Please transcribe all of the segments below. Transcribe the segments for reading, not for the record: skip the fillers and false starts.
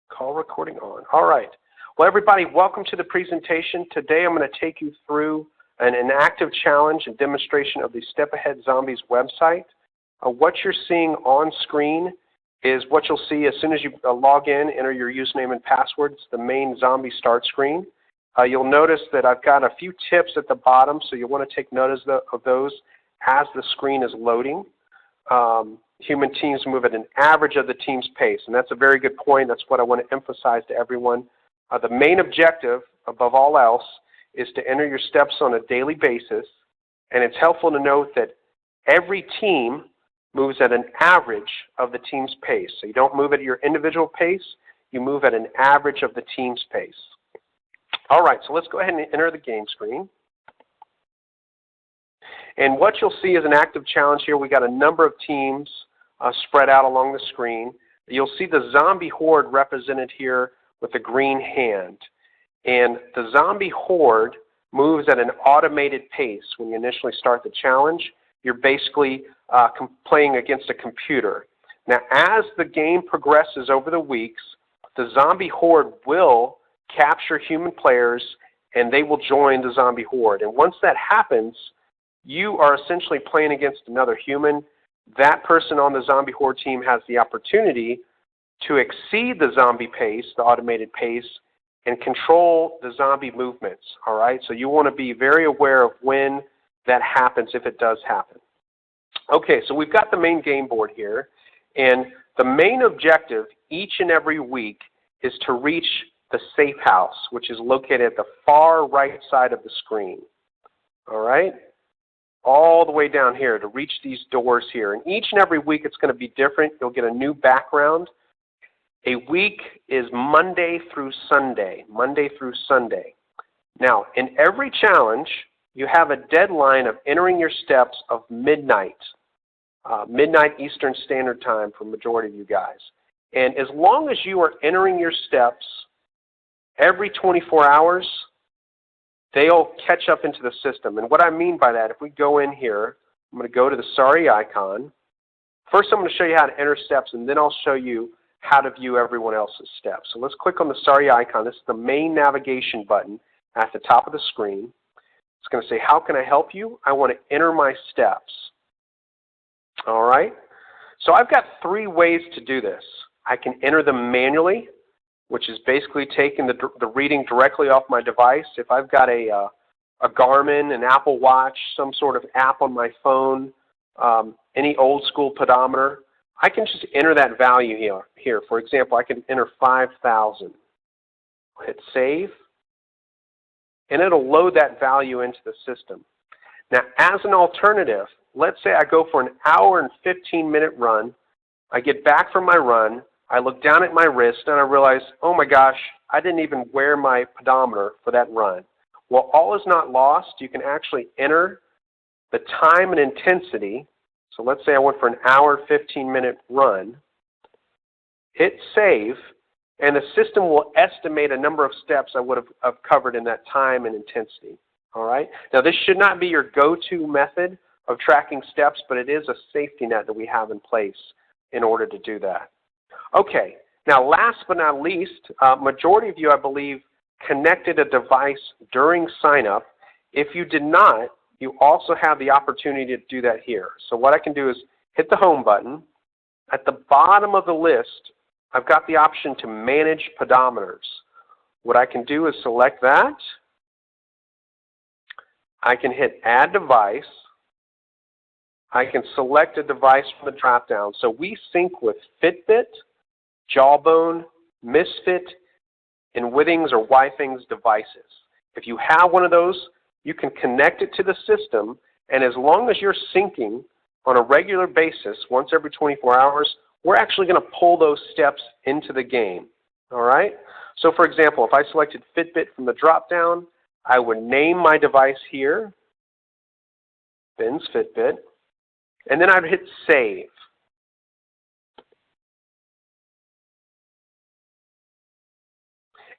Call recording on. All right. Well, everybody, welcome to the presentation. Today I'm going to take you through an active challenge and demonstration of the Step Ahead Zombies website. What you're seeing on screen is what you'll see as soon as you log in, enter your username and password. It's the main zombie start screen. You'll notice that I've got a few tips at the bottom, so you'll want to take notice of those as the screen is loading. Human teams move at an average of the team's pace, and that's a very good point. That's what I want to emphasize to everyone. The main objective, above all else, is to enter your steps on a daily basis, and it's helpful to note that every team moves at an average of the team's pace. So you don't move at your individual pace, you move at an average of the team's pace. All right, so let's go ahead and enter the game screen. And what you'll see is an active challenge here. We got a number of teams spread out along the screen. You'll see the zombie horde represented here with the green hand. And the zombie horde moves at an automated pace. When you initially start the challenge, you're basically playing against a computer. Now, as the game progresses over the weeks, the zombie horde will capture human players and they will join the zombie horde. And once that happens, you are essentially playing against another human. That person on the zombie horde team has the opportunity to exceed the zombie pace, the automated pace, and control the zombie movements, all right? So you want to be very aware of when that happens, if it does happen. Okay, so we've got the main game board here, and the main objective each and every week is to reach the safe house, which is located at the far right side of the screen, all right? All the way down here to reach these doors here. And each and every week it's going to be different. You'll get a new background. A week is Monday through Sunday. Monday through Sunday. Now, in every challenge, you have a deadline of entering your steps of midnight. Midnight Eastern Standard Time for the majority of you guys. And as long as you are entering your steps every 24 hours, they'll catch up into the system. And what I mean by that, if we go in here, I'm going to go to the sorry icon. First, I'm going to show you how to enter steps, and then I'll show you how to view everyone else's steps. So let's click on the sorry icon. This is the main navigation button at the top of the screen. It's going to say, how can I help you? I want to enter my steps. All right? So I've got three ways to do this. I can enter them manually, which is basically taking the reading directly off my device. If I've got a Garmin, an Apple Watch, some sort of app on my phone, any old school pedometer, I can just enter that value here. For example, I can enter 5,000. Hit save, and it'll load that value into the system. Now, as an alternative, let's say I go for an hour and 15-minute run. I get back from my run. I look down at my wrist and I realize, oh my gosh, I didn't even wear my pedometer for that run. Well, all is not lost. You can actually enter the time and intensity. So let's say I went for an hour, 15-minute run. Hit save, and the system will estimate a number of steps I would have covered in that time and intensity. All right? Now, this should not be your go-to method of tracking steps, but it is a safety net that we have in place in order to do that. Okay, now last but not least, majority of you, I believe, connected a device during sign-up. If you did not, you also have the opportunity to do that here. So what I can do is hit the home button. At the bottom of the list, I've got the option to manage pedometers. What I can do is select that. I can hit add device. I can select a device from the drop-down. So we sync with Fitbit, Jawbone, Misfit, and Withings or Withings devices. If you have one of those, you can connect it to the system, and as long as you're syncing on a regular basis, once every 24 hours, we're actually going to pull those steps into the game. All right? So for example, if I selected Fitbit from the drop-down, I would name my device here, Ben's Fitbit, and then I'd hit save.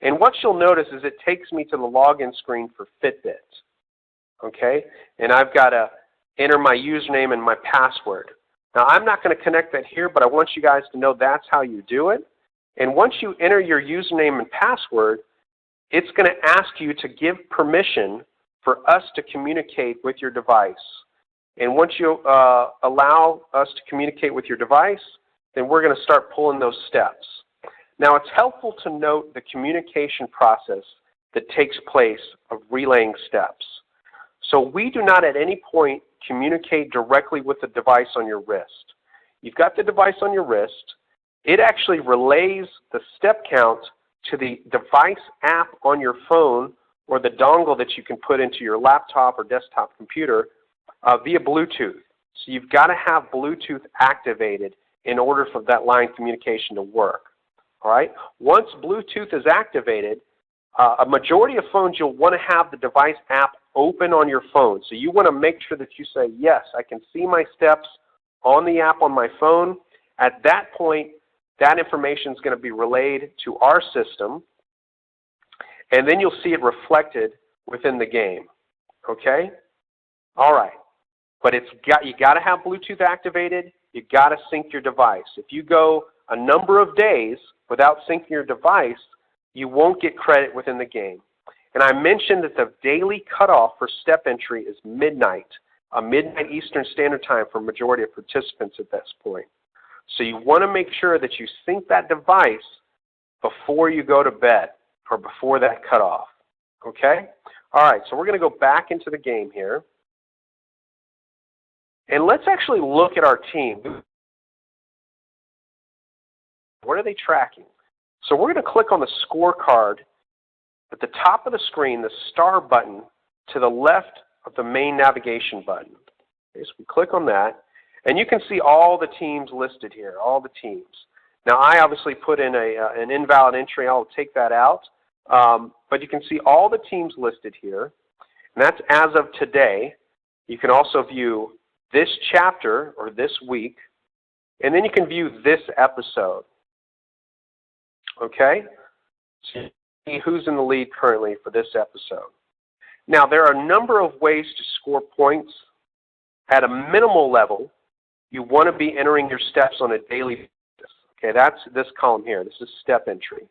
And what you'll notice is it takes me to the login screen for Fitbit. Okay? And I've got to enter my username and my password. Now, I'm not going to connect that here, but I want you guys to know that's how you do it. And once you enter your username and password, it's going to ask you to give permission for us to communicate with your device. And once you allow us to communicate with your device, then we're going to start pulling those steps. Now, it's helpful to note the communication process that takes place of relaying steps. So we do not at any point communicate directly with the device on your wrist. You've got the device on your wrist. It actually relays the step count to the device app on your phone or the dongle that you can put into your laptop or desktop computer via Bluetooth. So you've got to have Bluetooth activated in order for that line communication to work. All right? Once Bluetooth is activated, a majority of phones you'll want to have the device app open on your phone. So you want to make sure that you say, yes, I can see my steps on the app on my phone. At that point, that information is going to be relayed to our system, and then you'll see it reflected within the game. Okay? All right. But you got to have Bluetooth activated. You got to sync your device. If you go a number of days without syncing your device, you won't get credit within the game. And I mentioned that the daily cutoff for step entry is midnight Eastern Standard Time for a majority of participants at this point. So you want to make sure that you sync that device before you go to bed or before that cutoff. Okay? All right, so we're going to go back into the game here. And let's actually look at our team. What are they tracking? So we're going to click on the scorecard at the top of the screen, the star button to the left of the main navigation button. Okay, so we click on that, and you can see all the teams listed here, all the teams. Now, I obviously put in an invalid entry. I'll take that out. But you can see all the teams listed here, and that's as of today. You can also view this chapter or this week, and then you can view this episode. Okay? So you see who's in the lead currently for this episode. Now, there are a number of ways to score points. At a minimal level, you want to be entering your steps on a daily basis. Okay, that's this column here. This is step entry.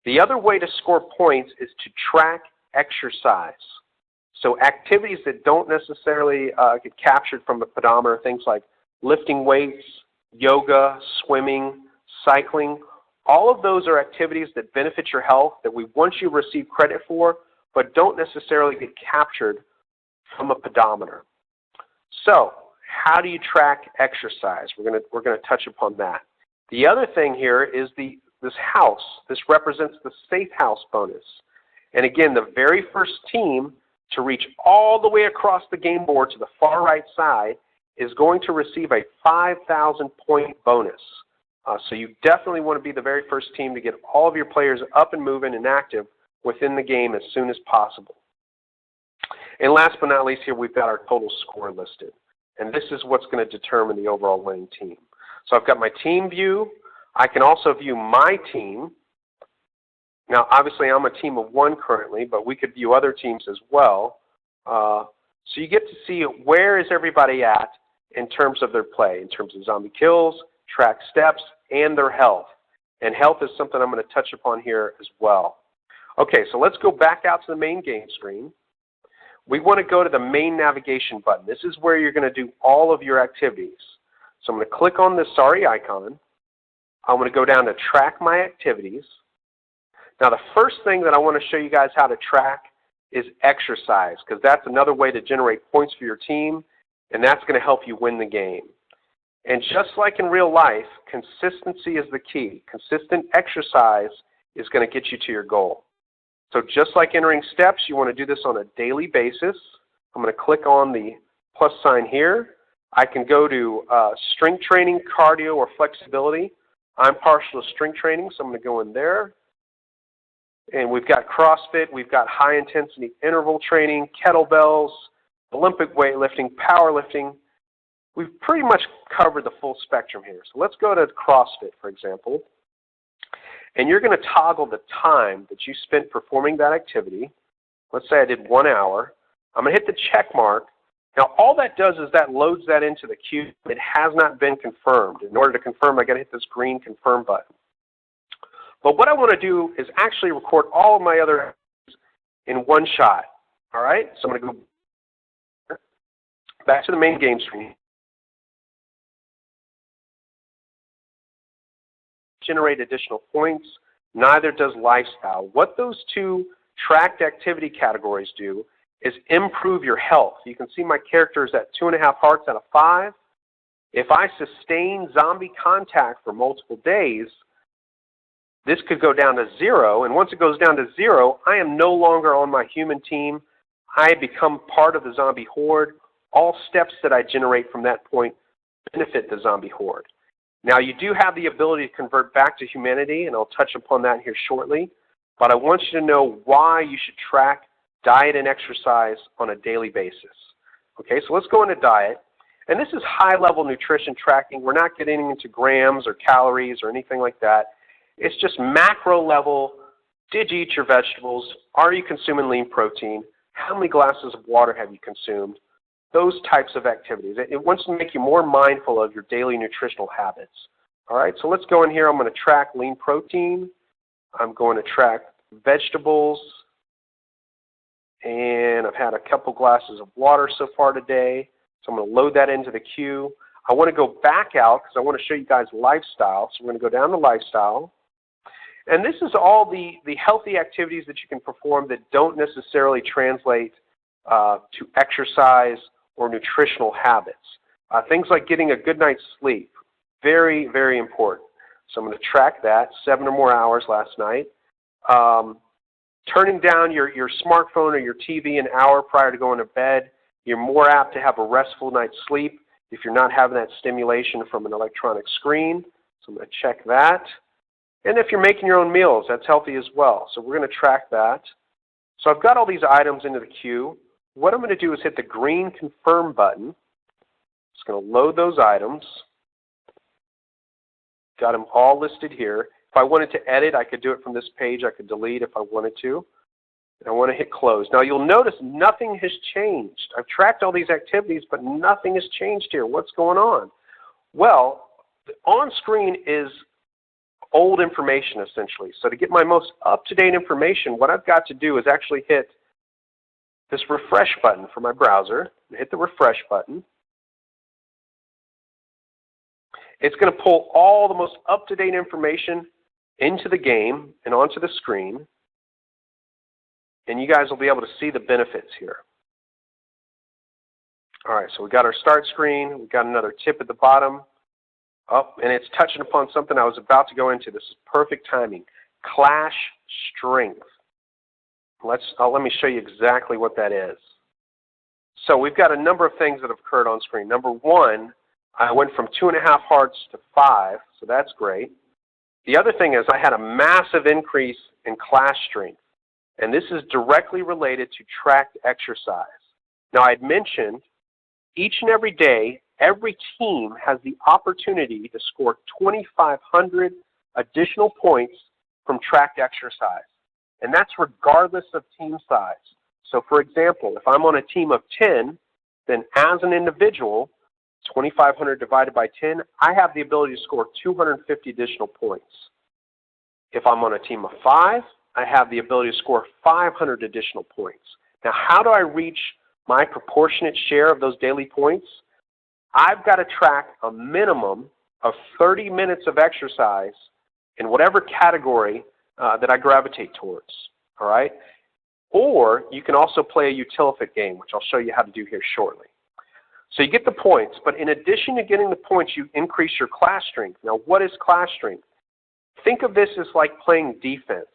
The other way to score points is to track exercise. So activities that don't necessarily get captured from a pedometer, things like lifting weights, yoga, swimming, cycling, all of those are activities that benefit your health that we want you to receive credit for, but don't necessarily get captured from a pedometer. So, how do you track exercise? We're going to touch upon that. The other thing here is this house. This represents the Safe House bonus. And again, the very first team to reach all the way across the game board to the far right side is going to receive a 5,000 point bonus. So you definitely want to be the very first team to get all of your players up and moving and active within the game as soon as possible. And last but not least here, we've got our total score listed. And this is what's going to determine the overall winning team. So I've got my team view. I can also view my team. Now, obviously, I'm a team of one currently, but we could view other teams as well. So you get to see where is everybody at in terms of their play, in terms of zombie kills, track steps, and their health. And health is something I'm going to touch upon here as well. Okay, so let's go back out to the main game screen. We want to go to the main navigation button. This is where you're going to do all of your activities. So I'm going to click on this sorry icon. I'm going to go down to track my activities. Now the first thing that I want to show you guys how to track is exercise, because that's another way to generate points for your team, and that's going to help you win the game. And just like in real life, consistency is the key. Consistent exercise is going to get you to your goal. So just like entering steps, you want to do this on a daily basis. I'm going to click on the plus sign here. I can go to strength training, cardio, or flexibility. I'm partial to strength training, so I'm going to go in there. And we've got CrossFit, we've got high intensity interval training, kettlebells, Olympic weightlifting, powerlifting. We've pretty much covered the full spectrum here. So let's go to CrossFit, for example. And you're going to toggle the time that you spent performing that activity. Let's say I did 1 hour. I'm going to hit the check mark. Now, all that does is that loads that into the queue. It has not been confirmed. In order to confirm, I've got to hit this green confirm button. But what I want to do is actually record all of my other in one shot. All right? So I'm going to go back to the main game screen. Generate additional points. Neither does lifestyle. What those two tracked activity categories do is improve your health. You can see my character is at 2.5 hearts out of 5. If I sustain zombie contact for multiple days, this could go down to 0. And once it goes down to 0, I am no longer on my human team. I become part of the zombie horde. All steps that I generate from that point benefit the zombie horde. Now, you do have the ability to convert back to humanity, and I'll touch upon that here shortly. But I want you to know why you should track diet and exercise on a daily basis. Okay, so let's go into diet. And this is high-level nutrition tracking. We're not getting into grams or calories or anything like that. It's just macro level. Did you eat your vegetables? Are you consuming lean protein? How many glasses of water have you consumed? Those types of activities. It wants to make you more mindful of your daily nutritional habits. All right, so let's go in here. I'm going to track lean protein. I'm going to track vegetables. And I've had a couple glasses of water so far today. So I'm going to load that into the queue. I want to go back out because I want to show you guys lifestyle. So we're going to go down to lifestyle. And this is all the healthy activities that you can perform that don't necessarily translate to exercise or nutritional habits. Things like getting a good night's sleep, very, very important. So I'm going to track that, 7 or more hours last night. Turning down your smartphone or your TV an hour prior to going to bed, you're more apt to have a restful night's sleep if you're not having that stimulation from an electronic screen. So I'm going to check that. And if you're making your own meals, that's healthy as well. So we're going to track that. So I've got all these items into the queue. What I'm going to do is hit the green confirm button. It's going to load those items. Got them all listed here. If I wanted to edit, I could do it from this page. I could delete if I wanted to. And I want to hit close. Now you'll notice nothing has changed. I've tracked all these activities, but nothing has changed here. What's going on? Well, on screen is old information essentially. So to get my most up-to-date information, what I've got to do is actually hit this refresh button for my browser. Hit the refresh button. It's going to pull all the most up-to-date information into the game and onto the screen. And you guys will be able to see the benefits here. All right, so we got our start screen. We've got another tip at the bottom. Oh, and it's touching upon something I was about to go into. This is perfect timing. Clash strength. Let me show you exactly what that is. So we've got a number of things that have occurred on screen. Number one, I went from 2.5 hearts to 5, so that's great. The other thing is I had a massive increase in clash strength, and this is directly related to tracked exercise. Now, I'd mentioned each and every day, every team has the opportunity to score 2,500 additional points from tracked exercise, and that's regardless of team size. So, for example, if I'm on a team of 10, then as an individual, 2,500 divided by 10, I have the ability to score 250 additional points. If I'm on a team of 5, I have the ability to score 500 additional points. Now, how do I reach my proportionate share of those daily points? I've got to track a minimum of 30 minutes of exercise in whatever category that I gravitate towards, all right? Or you can also play a Utilifit game, which I'll show you how to do here shortly. So you get the points, but in addition to getting the points, you increase your class strength. Now, what is class strength? Think of this as like playing defense.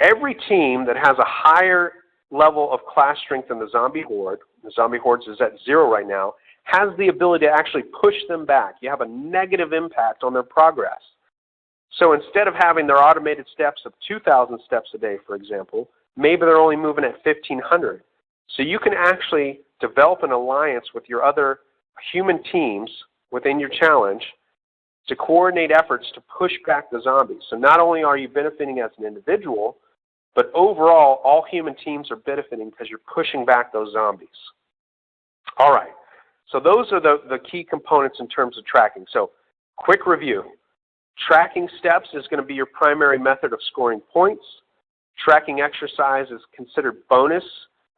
Every team that has a higher level of class strength than the zombie horde is at 0 right now, has the ability to actually push them back. You have a negative impact on their progress. So instead of having their automated steps of 2,000 steps a day, for example, maybe they're only moving at 1,500. So you can actually develop an alliance with your other human teams within your challenge to coordinate efforts to push back the zombies. So not only are you benefiting as an individual, but overall, all human teams are benefiting because you're pushing back those zombies. All right. So those are the key components in terms of tracking. So quick review. Tracking steps is going to be your primary method of scoring points. Tracking exercise is considered bonus.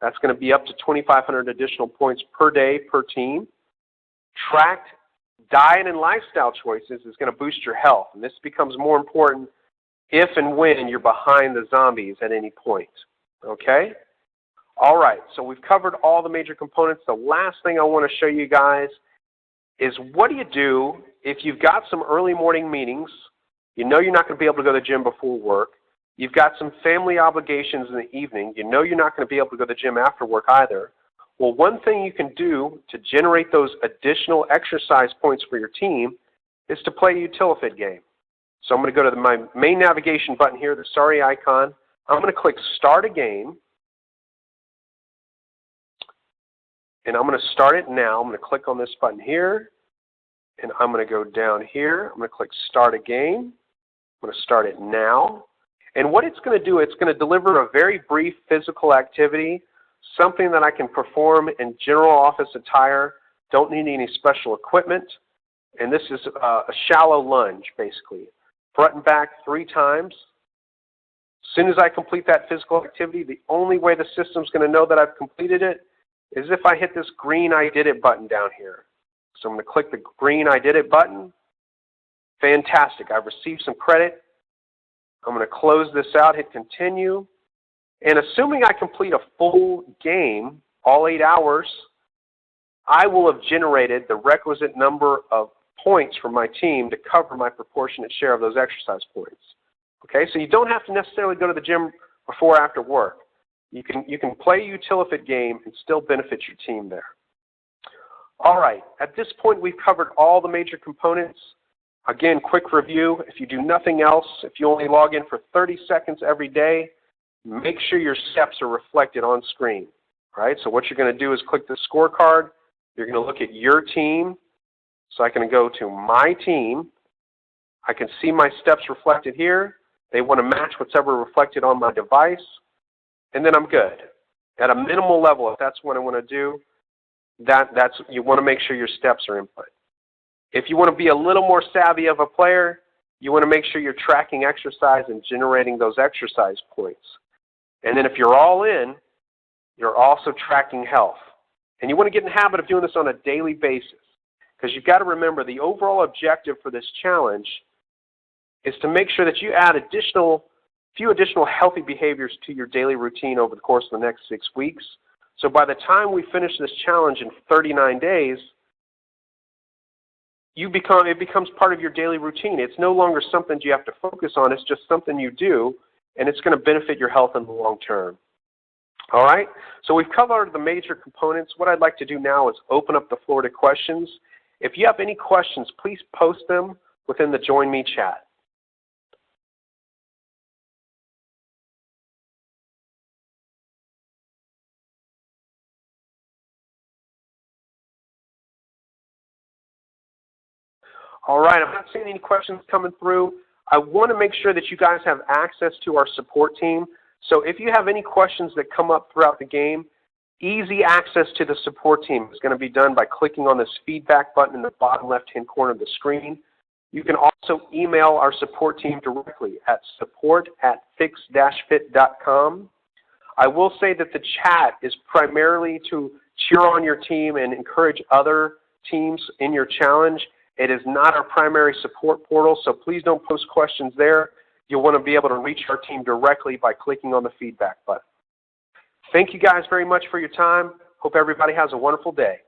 That's going to be up to 2,500 additional points per day per team. Tracked diet and lifestyle choices is going to boost your health, and this becomes more important if and when you're behind the zombies at any point. Okay? All right, so we've covered all the major components. The last thing I want to show you guys is what do you do if you've got some early morning meetings, you know you're not going to be able to go to the gym before work, you've got some family obligations in the evening, you know you're not going to be able to go to the gym after work either. Well, one thing you can do to generate those additional exercise points for your team is to play a Utilifit game. So I'm going to go to my main navigation button here, the sorry icon. I'm going to click Start a Game. And I'm going to start it now. I'm going to click on this button here. And I'm going to go down here. I'm going to click Start a Game. I'm going to start it now. And what it's going to do, it's going to deliver a very brief physical activity, something that I can perform in general office attire, don't need any special equipment. And this is a shallow lunge, basically. Front and back 3 times. As soon as I complete that physical activity, the only way the system's going to know that I've completed it is if I hit this green I did it button down here. So I'm going to click the green I did it button. Fantastic. I've received some credit. I'm going to close this out, hit continue. And assuming I complete a full game, all 8 hours, I will have generated the requisite number of points for my team to cover my proportionate share of those exercise points. Okay, so you don't have to necessarily go to the gym before or after work. You can play a Utilifit game and still benefit your team there. All right, at this point we've covered all the major components. Again, quick review. If you do nothing else, if you only log in for 30 seconds every day, make sure your steps are reflected on screen. All right, so what you're going to do is click the scorecard. You're going to look at your team. So I can go to my team. I can see my steps reflected here. They want to match what's ever reflected on my device. And then I'm good. At a minimal level, if that's what I want to do, you want to make sure your steps are input. If you want to be a little more savvy of a player, you want to make sure you're tracking exercise and generating those exercise points. And then if you're all in, you're also tracking health. And you want to get in the habit of doing this on a daily basis. Because you've got to remember the overall objective for this challenge is to make sure that you add a few additional healthy behaviors to your daily routine over the course of the next 6 weeks. So by the time we finish this challenge in 39 days, it becomes part of your daily routine. It's no longer something you have to focus on. It's just something you do, and it's going to benefit your health in the long term. All right? So we've covered the major components. What I'd like to do now is open up the floor to questions. If you have any questions, please post them within the Join Me chat. All right, I'm not seeing any questions coming through. I want to make sure that you guys have access to our support team. So if you have any questions that come up throughout the game, easy access to the support team is going to be done by clicking on this feedback button in the bottom left-hand corner of the screen. You can also email our support team directly at support@fix-fit.com. I will say that the chat is primarily to cheer on your team and encourage other teams in your challenge. It is not our primary support portal, so please don't post questions there. You'll want to be able to reach our team directly by clicking on the feedback button. Thank you guys very much for your time. Hope everybody has a wonderful day.